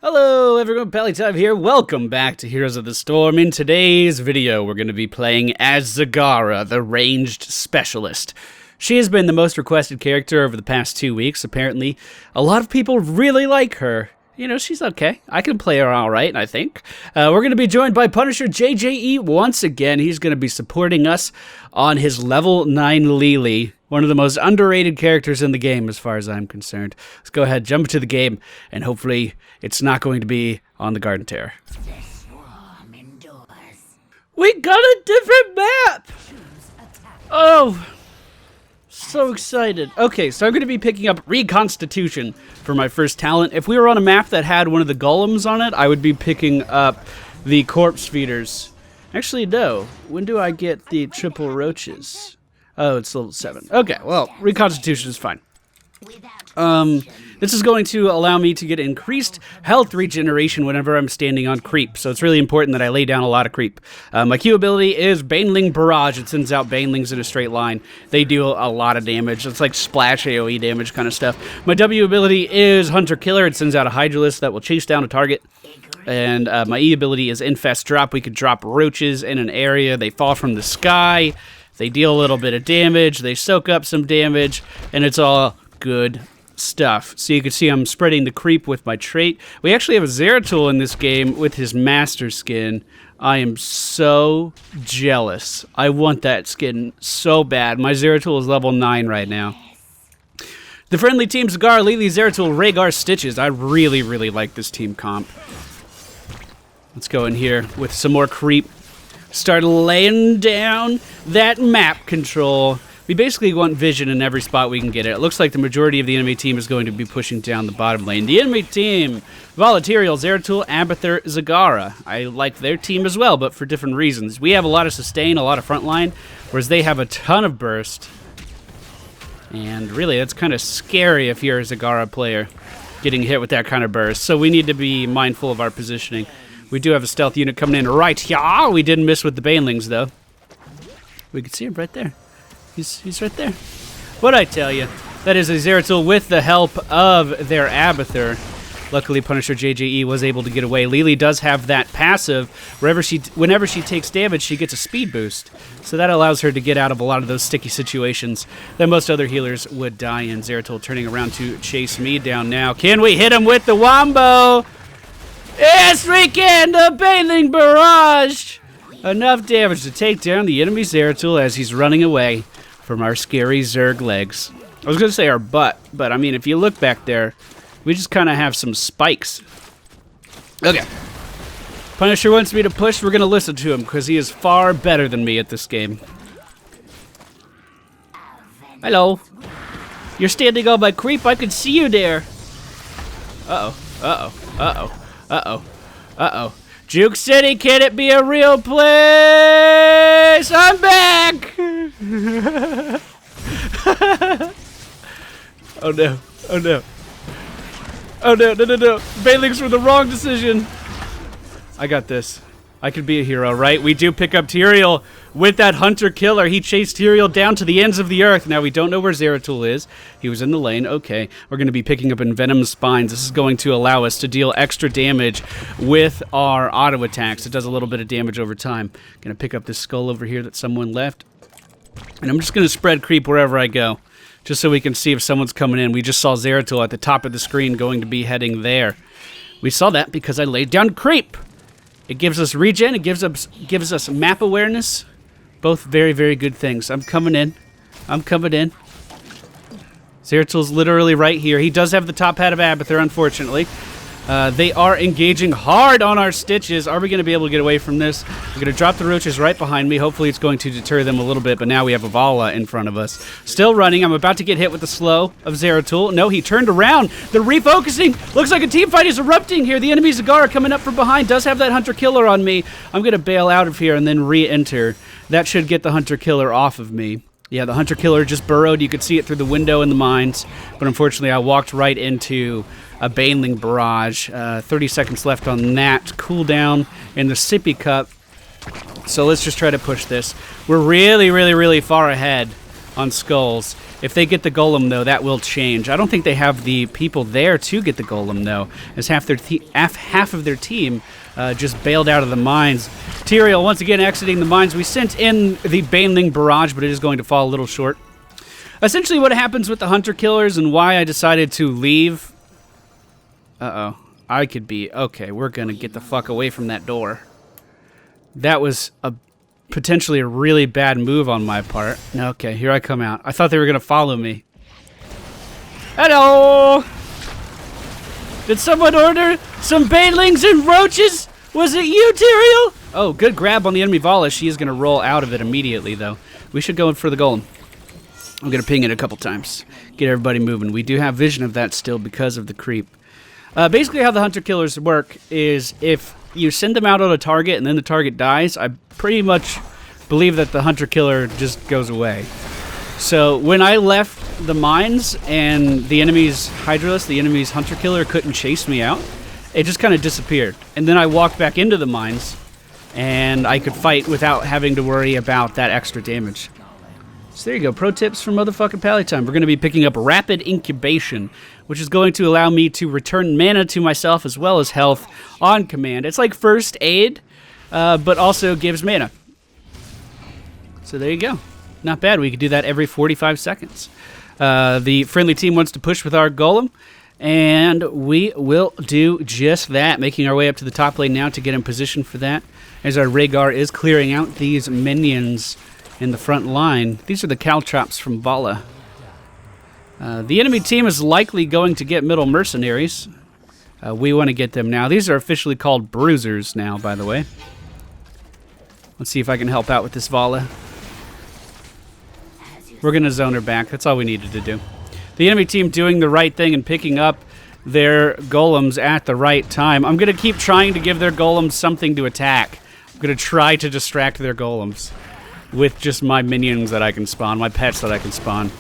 Hello everyone, MFPallytime here. Welcome back to Heroes of the Storm. In today's video, we're going to be playing as Zagara, the ranged specialist. She has been the most requested character over the past 2 weeks, apparently. A lot of people really like her. You know, she's okay. I can play her alright, I think. We're going to be joined by Punisher JJE once again. He's going to be supporting us on his level 9 Lily. One of the most underrated characters in the game as far as I'm concerned. Let's go ahead, jump into the game, and hopefully it's not going to be on the Garden Terror. We got a different map! Oh, so excited. Okay, so I'm going to be picking up Reconstitution for my first talent. If we were on a map that had one of the golems on it, I would be picking up the corpse feeders. Actually, no. When do I get the triple roaches? Oh, it's level 7. Okay, well, Reconstitution is fine. This is going to allow me to get increased health regeneration whenever I'm standing on creep, so it's really important that I lay down a lot of creep. My Q ability is Baneling Barrage. It sends out Banelings in a straight line. They do a lot of damage. It's like splash AoE damage kind of stuff. My W ability is Hunter Killer. It sends out a Hydralisk that will chase down a target. And my E ability is Infest Drop. We could drop roaches in an area. They fall from the sky. They deal a little bit of damage. They soak up some damage. And it's all good stuff. So you can see I'm spreading the creep with my trait. We actually have a Zeratul in this game with his master skin. I am so jealous. I want that skin so bad. My Zeratul is level 9 right now. The friendly team Zagara, Lily, Zeratul, Rhaegar, Stitches. I really, really like this team comp. Let's go in here with some more creep. Start laying down that map control. We basically want vision in every spot we can get it. It looks like the majority of the enemy team is going to be pushing down the bottom lane. The enemy team, Volatirial, Zeratul, Abathur, Zagara. I like their team as well, but for different reasons. We have a lot of sustain, a lot of frontline, whereas they have a ton of burst. And really, that's kind of scary if you're a Zagara player, getting hit with that kind of burst. So we need to be mindful of our positioning. We do have a stealth unit coming in right here. We didn't miss with the Banelings, though. We can see him right there. He's right there. What'd I tell you? That is a Zeratul with the help of their Abathur. Luckily, Punisher JJE was able to get away. Lily does have that passive. Whenever she takes damage, she gets a speed boost. So that allows her to get out of a lot of those sticky situations that most other healers would die in. Zeratul turning around to chase me down now. Can we hit him with the Wombo? Yes, we can! The Baneling Barrage! Enough damage to take down the enemy Zeratul as he's running away from our scary Zerg legs. I was going to say our butt, but I mean, if you look back there, we just kind of have some spikes. Okay. Punisher wants me to push. We're going to listen to him because he is far better than me at this game. Hello. You're standing on my creep. I can see you there. Uh-oh. Uh-oh. Uh-oh. Uh-oh. Uh-oh. Juke City, can it be a real place? I'm back! Oh no. Oh no. Oh no, no, no, no. Banelings were the wrong decision. I got this. I could be a hero, right? We do pick up Tyrael with that Hunter Killer. He chased Tyrael down to the ends of the earth. Now, we don't know where Zeratul is. He was in the lane. Okay. We're going to be picking up Envenom's Spines. This is going to allow us to deal extra damage with our auto attacks. It does a little bit of damage over time. Going to pick up this skull over here that someone left. And I'm just going to spread creep wherever I go, just so we can see if someone's coming in. We just saw Zeratul at the top of the screen going to be heading there. We saw that because I laid down creep. It gives us regen, it gives us map awareness. Both very, very good things. I'm coming in. I'm coming in. Zeratul's literally right here. He does have the top hat of Abathur, unfortunately. They are engaging hard on our Stitches. Are we going to be able to get away from this? We're going to drop the roaches right behind me. Hopefully it's going to deter them a little bit, but now we have a Vala in front of us. Still running. I'm about to get hit with the slow of Zeratul. No, he turned around. The refocusing. Looks like a team fight is erupting here. The enemy Zagara coming up from behind. Does have that Hunter Killer on me. I'm going to bail out of here and then re-enter. That should get the Hunter Killer off of me. Yeah, the Hunter Killer just burrowed. You could see it through the window in the mines. But unfortunately, I walked right into a Baneling Barrage. 30 seconds left on that cooldown in the sippy cup. So let's just try to push this. We're really, really, really far ahead on skulls. If they get the golem, though, that will change. I don't think they have the people there to get the golem, though, as half of their team just bailed out of the mines. Tyrael once again exiting the mines. We sent in the Baneling Barrage, but it is going to fall a little short. Essentially what happens with the Hunter Killers and why I decided to leave... Uh-oh. I could be... Okay, we're going to get the fuck away from that door. That was potentially a really bad move on my part. Okay, here I come out. I thought they were going to follow me. Hello! Did someone order some banelings and roaches? Was it you, Tyrael? Oh, good grab on the enemy Vala. She is going to roll out of it immediately, though. We should go in for the golem. I'm going to ping it a couple times. Get everybody moving. We do have vision of that still because of the creep. Basically how the Hunter Killers work is if you send them out on a target and then the target dies, I pretty much believe that the Hunter Killer just goes away. So when I left the mines and the enemy's Hydralisk, the enemy's Hunter Killer, couldn't chase me out, it just kind of disappeared. And then I walked back into the mines and I could fight without having to worry about that extra damage. So there you go, pro tips from motherfucking Pallytime. We're going to be picking up Rapid Incubation, which is going to allow me to return mana to myself as well as health on command. It's like first aid, but also gives mana. So there you go. Not bad. We could do that every 45 seconds. The friendly team wants to push with our golem, and we will do just that, making our way up to the top lane now to get in position for that, as our Rhaegar is clearing out these minions in the front line. These are the Caltrops from Vala. The enemy team is likely going to get middle mercenaries. We want to get them now. These are officially called bruisers now, by the way. Let's see if I can help out with this Vala. We're going to zone her back. That's all we needed to do. The enemy team doing the right thing and picking up their golems at the right time. I'm going to keep trying to give their golems something to attack. I'm going to try to distract their golems with just my minions that I can spawn, my pets that I can spawn.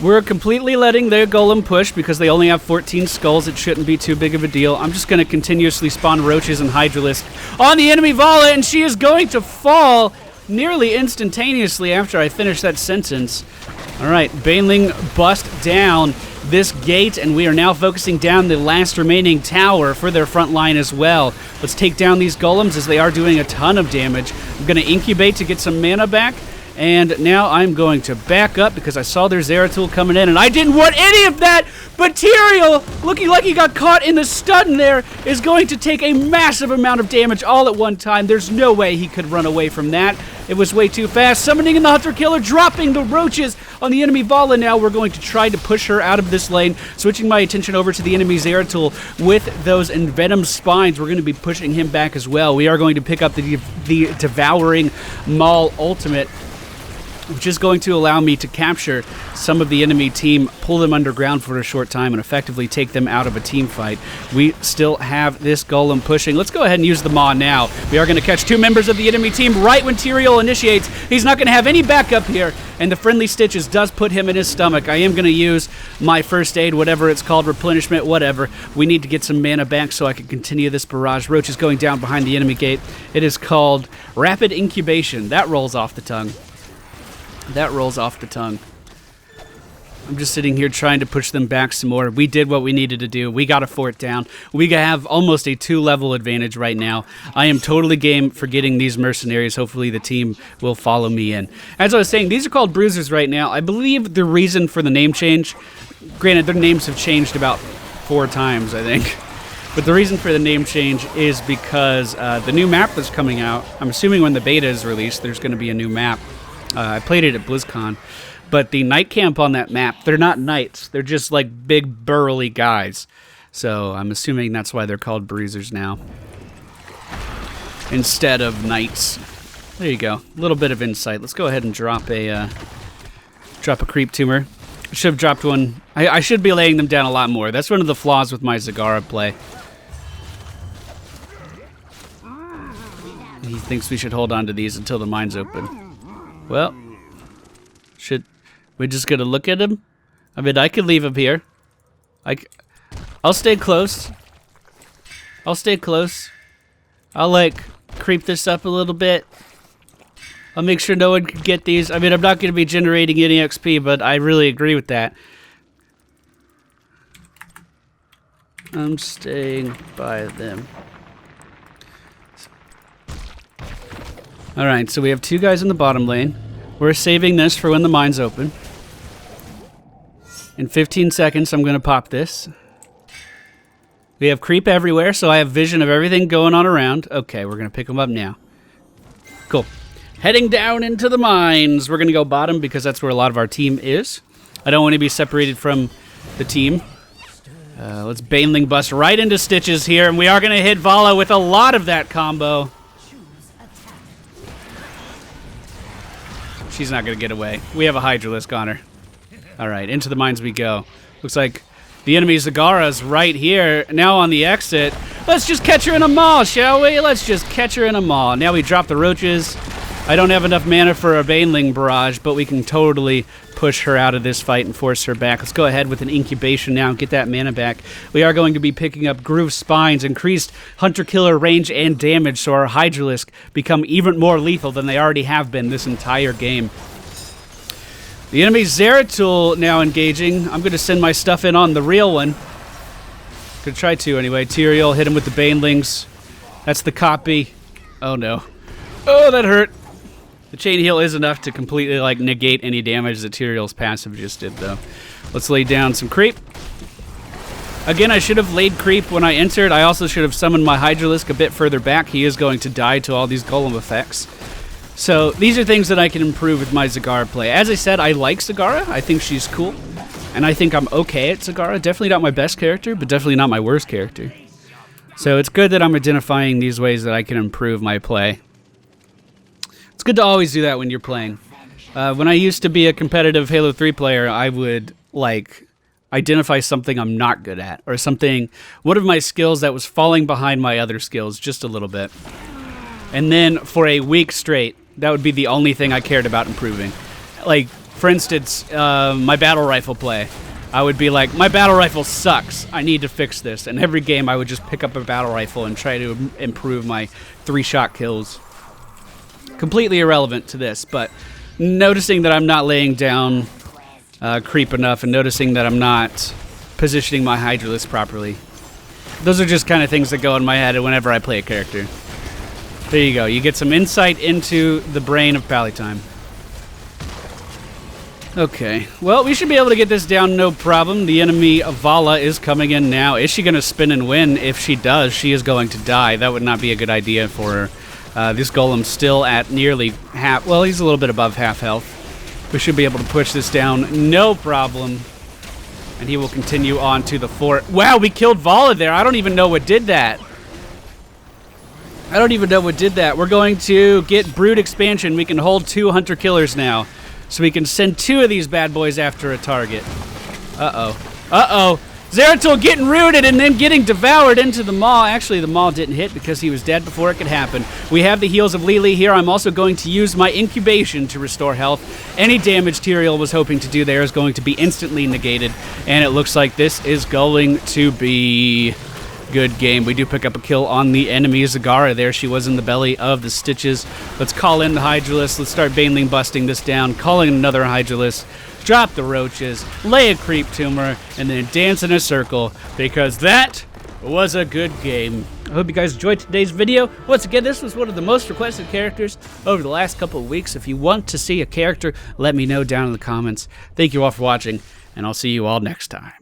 We're completely letting their golem push because they only have 14 skulls. It shouldn't be too big of a deal. I'm just going to continuously spawn roaches and Hydralisk on the enemy Vala, and she is going to fall nearly instantaneously after I finish that sentence. All right, Baneling bust down this gate, and we are now focusing down the last remaining tower for their front line as well. Let's take down these golems as they are doing a ton of damage. I'm going to incubate to get some mana back, and now I'm going to back up because I saw their Zeratul coming in, and I didn't want any of that, but Tyrael, looking like he got caught in the stun there, is going to take a massive amount of damage all at one time. There's no way he could run away from that. It was way too fast. Summoning in the Hunter Killer, dropping the roaches on the enemy Vala now. We're going to try to push her out of this lane, switching my attention over to the enemy Zeratul with those Envenom Spines. We're going to be pushing him back as well. We are going to pick up the Devouring Maul ultimate, which is going to allow me to capture some of the enemy team, pull them underground for a short time, and effectively take them out of a team fight. We still have this golem pushing. Let's go ahead and use the Maw now. We are going to catch two members of the enemy team right when Tyrael initiates. He's not going to have any backup here, and the Friendly Stitches does put him in his stomach. I am going to use my first aid, whatever it's called, replenishment, whatever. We need to get some mana back so I can continue this barrage. Roach is going down behind the enemy gate. It is called Rapid Incubation. That rolls off the tongue. That rolls off the tongue. I'm just sitting here trying to push them back some more. We did what we needed to do. We got a fort down. We have almost a 2-level advantage right now. I am totally game for getting these mercenaries. Hopefully the team will follow me in. As I was saying, these are called bruisers right now. I believe the reason for the name change, granted their names have changed about 4 times, I think. But the reason for the name change is because the new map that's coming out, I'm assuming when the beta is released, there's going to be a new map. I played it at BlizzCon, but the night camp on that map, they're not knights. They're just like big burly guys. So I'm assuming that's why they're called bruisers now, instead of knights. There you go. A little bit of insight. Let's go ahead and drop a creep tumor. I should have dropped one. I should be laying them down a lot more. That's one of the flaws with my Zagara play. He thinks we should hold on to these until the mine's open. Well, should we just gonna look at him? I mean, I could leave him here. I'll stay close. I'll stay close. I'll like creep this up a little bit. I'll make sure no one can get these. I mean, I'm not going to be generating any XP, but I really agree with that. I'm staying by them. Alright, so we have 2 guys in the bottom lane. We're saving this for when the mine's open. In 15 seconds, I'm going to pop this. We have creep everywhere, so I have vision of everything going on around. Okay, we're going to pick them up now. Cool. Heading down into the mines. We're going to go bottom because that's where a lot of our team is. I don't want to be separated from the team. Let's Baneling bust right into Stitches here, and we are going to hit Vala with a lot of that combo. She's not going to get away. We have a Hydralisk on her. All right, into the mines we go. Looks like the enemy Zagara's right here. Now on the exit. Let's just catch her in a maul, shall we? Let's just catch her in a maul. Now we drop the roaches. I don't have enough mana for a Baneling barrage, but we can totally push her out of this fight and force her back. Let's go ahead with an incubation now and get that mana back. We are going to be picking up Groove Spines, increased Hunter-Killer range and damage, so our Hydralisk become even more lethal than they already have been this entire game. The enemy Zeratul now engaging. I'm going to send my stuff in on the real one. Gonna try to anyway. Tyrael hit him with the Banelings. That's the copy. Oh no. Oh, that hurt. The chain heal is enough to completely like negate any damage that Tyrael's passive just did though. Let's lay down some creep. Again, I should have laid creep when I entered. I also should have summoned my Hydralisk a bit further back. He is going to die to all these golem effects. So these are things that I can improve with my Zagara play. As I said, I like Zagara. I think she's cool. And I think I'm okay at Zagara. Definitely not my best character, but definitely not my worst character. So it's good that I'm identifying these ways that I can improve my play. It's good to always do that when you're playing. When I used to be a competitive Halo 3 player, I would, like, identify something I'm not good at. Or something, one of my skills that was falling behind my other skills just a little bit. And then for a week straight, that would be the only thing I cared about improving. Like, for instance, my battle rifle play. I would be like, my battle rifle sucks. I need to fix this. And every game I would just pick up a battle rifle and try to improve my 3-shot kills. Completely irrelevant to this, but noticing that I'm not laying down creep enough and noticing that I'm not positioning my Hydralisk properly. Those are just kind of things that go in my head whenever I play a character. There you go. You get some insight into the brain of Pallytime. Okay. Well, we should be able to get this down no problem. The enemy Vala is coming in now. Is she going to spin and win? If she does, she is going to die. That would not be a good idea for her. This golem's still at nearly half. Well, he's a little bit above half health. We should be able to push this down no problem. And he will continue on to the fort. Wow, we killed Vala there. I don't even know what did that. We're going to get Brood Expansion. We can hold 2 Hunter Killers now. So we can send 2 of these bad boys after a target. Uh-oh. Uh-oh. Zeratul getting rooted and then getting devoured into the maw. Actually, the maw didn't hit because he was dead before it could happen. We have the heals of Lili here. I'm also going to use my incubation to restore health. Any damage Tyrael was hoping to do there is going to be instantly negated. And it looks like this is going to be good game. We do pick up a kill on the enemy Zagara there. She was in the belly of the Stitches. Let's call in the Hydralisk. Let's start Baneling busting this down. Calling another Hydralisk. Drop the roaches, lay a creep tumor, and then dance in a circle, because that was a good game. I hope you guys enjoyed today's video. Once again, this was one of the most requested characters over the last couple of weeks. If you want to see a character, let me know down in the comments. Thank you all for watching, and I'll see you all next time.